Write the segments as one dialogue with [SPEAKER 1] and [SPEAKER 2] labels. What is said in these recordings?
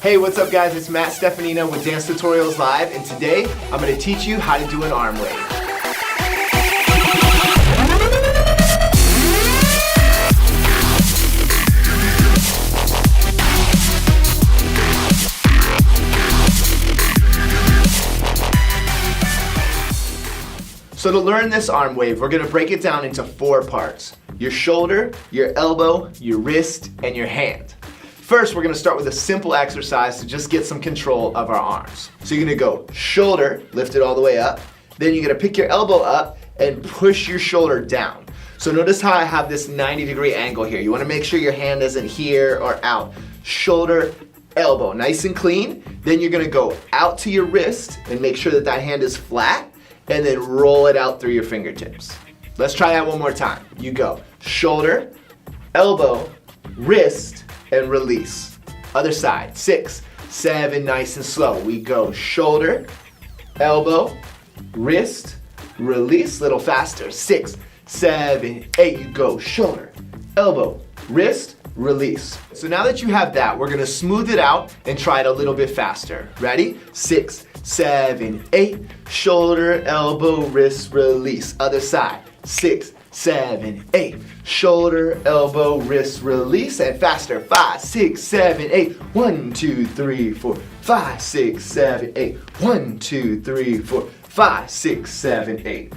[SPEAKER 1] Hey, what's up guys? It's Matt Stefanino with Dance Tutorials Live, and today I'm going to teach you how to do an arm wave. So to learn this arm wave, we're going to break it down into 4 parts. Your shoulder, your elbow, your wrist, and your hand. First, we're going to start with a simple exercise to just get some control of our arms. So you're going to go shoulder, lift it all the way up. Then you're going to pick your elbow up and push your shoulder down. So notice how I have this 90-degree angle here. You want to make sure your hand isn't here or out. Shoulder, elbow, nice and clean. Then you're going to go out to your wrist and make sure that that hand is flat. And then roll it out through your fingertips. Let's try that one more time. You go shoulder, elbow, wrist, and release. Other side, 6, 7, nice and slow. We go shoulder, elbow, wrist, release, little faster, 6, 7, 8. You go shoulder, elbow, wrist, release. So now that you have that, we're gonna smooth it out and try it a little bit faster. Ready? 6, 7, 8, shoulder, elbow, wrist, release. Other side, 6, 7, 8, shoulder, elbow, wrist, release, and faster, 5, 6, 7, 8, 1, 2, 3, 4, 5, 6, 7, 8, 1, 2, 3, 4, 5, 6, 7, 8.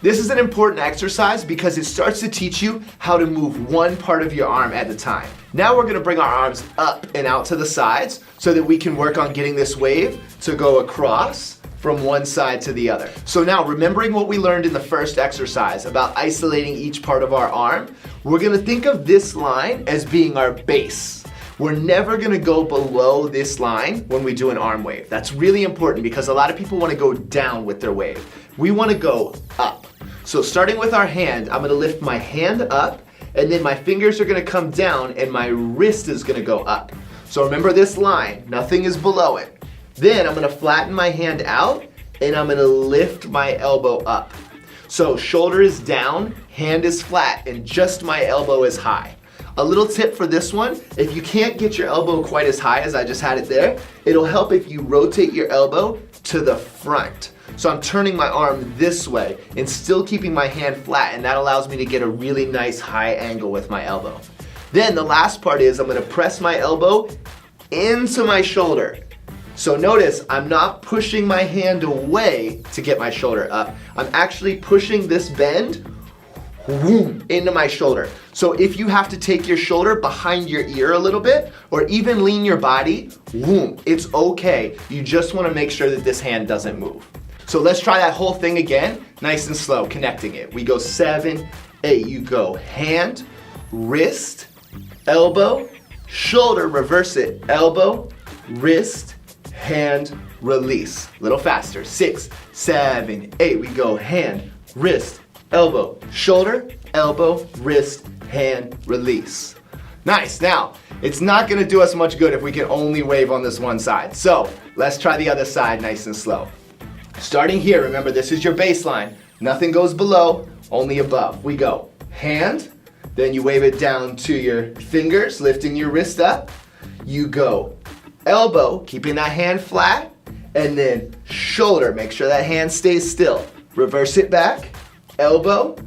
[SPEAKER 1] This is an important exercise because it starts to teach you how to move one part of your arm at a time. Now we're gonna bring our arms up and out to the sides so that we can work on getting this wave to go across from one side to the other. So now, remembering what we learned in the first exercise about isolating each part of our arm, we're gonna think of this line as being our base. We're never gonna go below this line when we do an arm wave. That's really important because a lot of people wanna go down with their wave. We wanna go up. So starting with our hand, I'm gonna lift my hand up, and then my fingers are gonna come down and my wrist is gonna go up. So remember this line, nothing is below it. Then I'm gonna flatten my hand out and I'm gonna lift my elbow up. So shoulder is down, hand is flat, and just my elbow is high. A little tip for this one, if you can't get your elbow quite as high as I just had it there, it'll help if you rotate your elbow to the front. So I'm turning my arm this way and still keeping my hand flat, and that allows me to get a really nice high angle with my elbow. Then the last part is I'm gonna press my elbow into my shoulder. So notice I'm not pushing my hand away to get my shoulder up. I'm actually pushing this bend into my shoulder. So if you have to take your shoulder behind your ear a little bit, or even lean your body, it's okay. You just wanna make sure that this hand doesn't move. So let's try that whole thing again, nice and slow, connecting it. We go 7, 8, you go hand, wrist, elbow, shoulder, reverse it, elbow, wrist, hand, release. Little faster, 6, 7, 8, we go hand, wrist, elbow, shoulder, elbow, wrist, hand, release. Nice, now, it's not gonna do us much good if we can only wave on this one side. So let's try the other side nice and slow. Starting here, remember this is your baseline. Nothing goes below, only above. We go hand, then you wave it down to your fingers, lifting your wrist up. You go elbow, keeping that hand flat, and then shoulder, make sure that hand stays still. Reverse it back, elbow,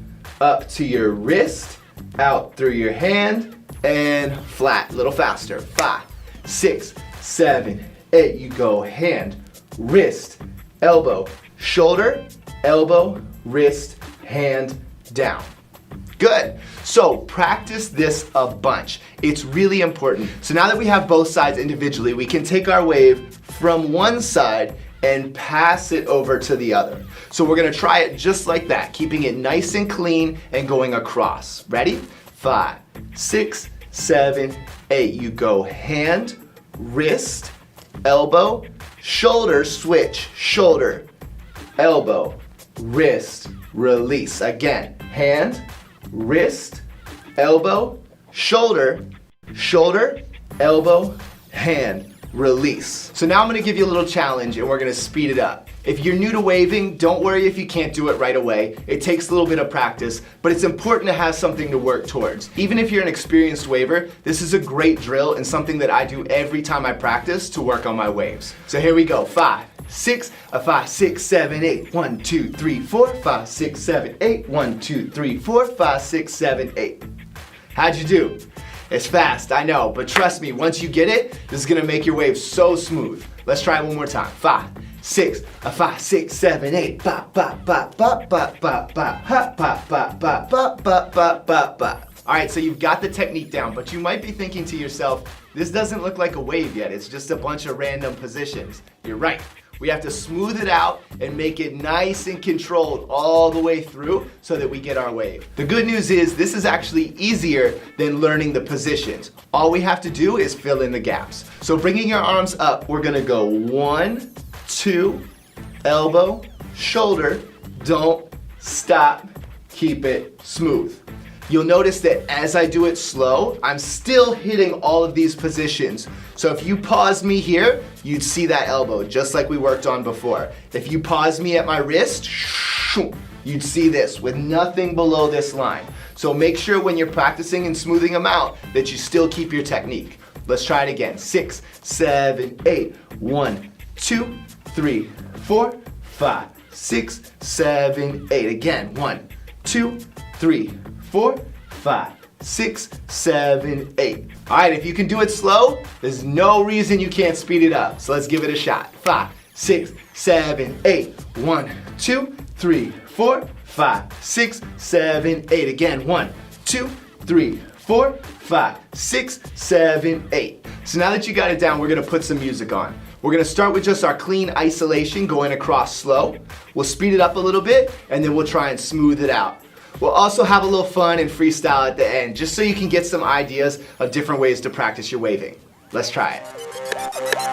[SPEAKER 1] up to your wrist, out through your hand, and flat, a little faster. 5, 6, 7, 8, you go hand, wrist, elbow, shoulder, elbow, wrist, hand, down. Good. So practice this a bunch. It's really important. So now that we have both sides individually, we can take our wave from one side and pass it over to the other. So we're gonna try it just like that, keeping it nice and clean and going across. Ready? 5, 6, 7, 8. You go hand, wrist, elbow, shoulder, switch, shoulder, elbow, wrist, release. Again, hand, wrist, elbow, shoulder, shoulder, elbow, hand, release. So now I'm gonna give you a little challenge and we're gonna speed it up. If you're new to waving, don't worry if you can't do it right away. It takes a little bit of practice, but it's important to have something to work towards. Even if you're an experienced waver, this is a great drill and something that I do every time I practice to work on my waves. So here we go, 5, 6, 5, 6, 7, 8, 1, 2, 3, 4, 5, 6, 7, 8, 1, 2, 3, 4, 5, 6, 7, 8. How'd you do? It's fast, I know, but trust me, once you get it, this is gonna make your wave so smooth. Let's try it one more time. 5, 6, 5, 6, 7, 8. Ba ba ba ba ba ba ba ha ba ba ba ba ba ba ba ba. All right, so you've got the technique down, but you might be thinking to yourself, this doesn't look like a wave yet. It's just a bunch of random positions. You're right. We have to smooth it out and make it nice and controlled all the way through so that we get our wave. The good news is this is actually easier than learning the positions. All we have to do is fill in the gaps. So bringing your arms up, we're gonna go 1, 2, elbow, shoulder, don't stop, keep it smooth. You'll notice that as I do it slow, I'm still hitting all of these positions. So if you pause me here, you'd see that elbow, just like we worked on before. If you pause me at my wrist, you'd see this with nothing below this line. So make sure when you're practicing and smoothing them out that you still keep your technique. Let's try it again. 6, 7, 8. 1, 2, 3, 4, 5, 6, 7, 8. Again, 1, 2, 3, 4, 5, 6, 7, 8. All right, if you can do it slow, there's no reason you can't speed it up. So let's give it a shot. 5, 6, 7, 8. 1, 2, 3, 4, 5, 6, 7, 8. Again, 1, 2, 3, 4, 5, 6, 7, 8. So now that you got it down, we're gonna put some music on. We're gonna start with just our clean isolation going across slow. We'll speed it up a little bit, and then we'll try and smooth it out. We'll also have a little fun and freestyle at the end, just so you can get some ideas of different ways to practice your waving. Let's try it.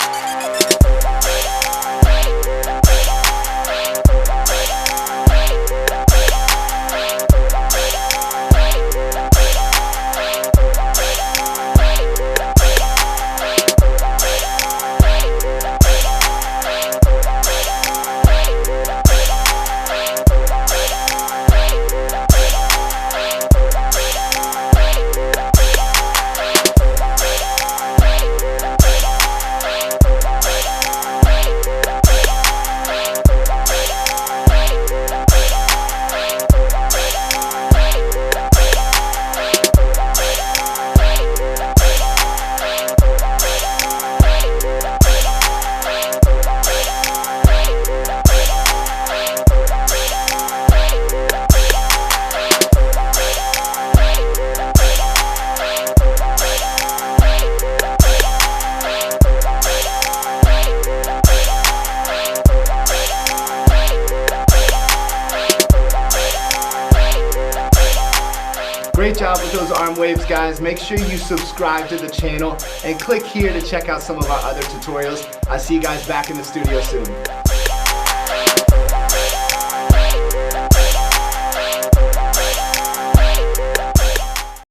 [SPEAKER 1] Great job with those arm waves, guys. Make sure you subscribe to the channel and click here to check out some of our other tutorials. I'll see you guys back in the studio soon.